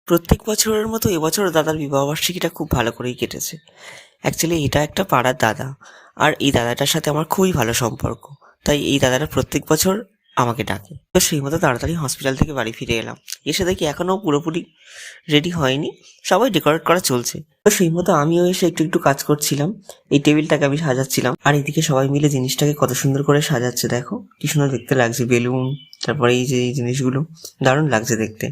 প্রত্যেক বছরের মতো এবছর দাদার বিবাহবার্ষিকীটা খুব ভালো করেই কেটেছে। অ্যাকচুয়ালি এটা একটা পাড়ার দাদা, আর এই দাদাটার সাথে আমার খুবই ভালো সম্পর্ক। তাই এই দাদাটা প্রত্যেক বছর আমাকে ডাকে। তো সেই মতো তাড়াতাড়ি হসপিটাল থেকে বাড়ি ফিরে এলাম। এসে দেখি এখনও পুরোপুরি রেডি হয়নি, সবাই ডেকোরেট করা চলছে। তো সেই মতো আমিও এসে একটু একটু কাজ করছিলাম, এই টেবিলটাকে আমি সাজাচ্ছিলাম। আর এদিকে সবাই মিলে জিনিসটাকে কত সুন্দর করে সাজাচ্ছে, দেখো কি সুন্দর দেখতে লাগছে। বেলুন, তারপরে এই যে এই জিনিসগুলো দারুণ লাগছে দেখতে,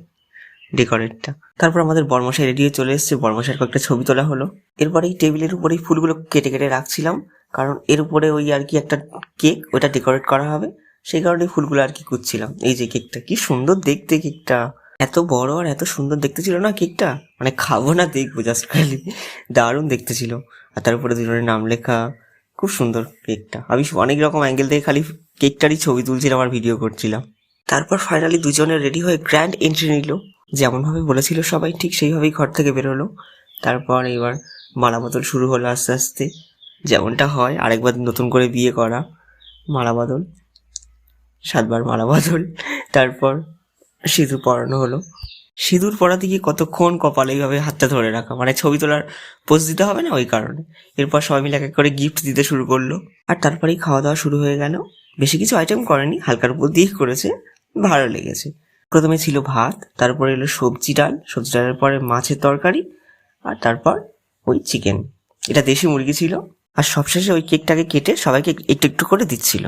ডেকোরেটটা। তারপর আমাদের বর্মশাই রেডি হয়ে চলে এসেছে, বর্মশাইয়ের কয়েকটা ছবি তোলা হলো। এরপরে এই টেবিলের উপরে এই ফুলগুলো কেটে কেটে রাখছিলাম, কারণ এর উপরে ওই আর কি একটা কেক, ওটা ডেকোরেট করা হবে, সেই কারণে ফুলগুলো আর কি কুচ্ছিলাম। এই যে কেকটা, কি সুন্দর দেখতে কেকটা, এত বড় আর এত সুন্দর দেখতে ছিল না কেকটা, মানে খাবো না দেখবো জাস্ট খালি, দারুণ দেখতে ছিল। আর তার উপরে দুজনের নাম লেখা, খুব সুন্দর কেকটা। আমি অনেক রকম অ্যাঙ্গেল থেকে খালি কেকটারই ছবি তুলছিলাম আর ভিডিও করছিলাম। তারপর ফাইনালি দুজনে রেডি হয়ে গ্র্যান্ড এন্ট্রি নিল, যেমনভাবে বলেছিল সবাই ঠিক সেইভাবেই ঘর থেকে বেরোলো। তারপর এবার মালা বদল শুরু হলো আস্তে আস্তে, যেমনটা হয় আরেকবার নতুন করে বিয়ে করা, মালা বদল, 7 বার মালা বদল। তারপর সিঁদুর পরানো হলো। সিঁদুর পরাতে গিয়ে কতক্ষণ কপালে এইভাবে হাতটা ধরে রাখা, মানে ছবি তোলার পোজ দিতে হবে না, ওই কারণে। এরপর সবাই মিলে এক এক করে গিফট দিতে শুরু করলো। আর তারপরেই খাওয়া দাওয়া শুরু হয়ে গেল। বেশি কিছু আইটেম করেনি, হালকার উপর দিয়েই করেছে, ভালো লেগেছে। প্রথমে ছিল ভাত, তারপরে এলো সবজি ডাল, সবজি ডালের পরে মাছের তরকারি, আর তারপর ওই চিকেন, এটা দেশি মুরগি ছিল। আর সবশেষে ওই কেকটাকে কেটে সবাইকে একটু একটু করে দিচ্ছিল।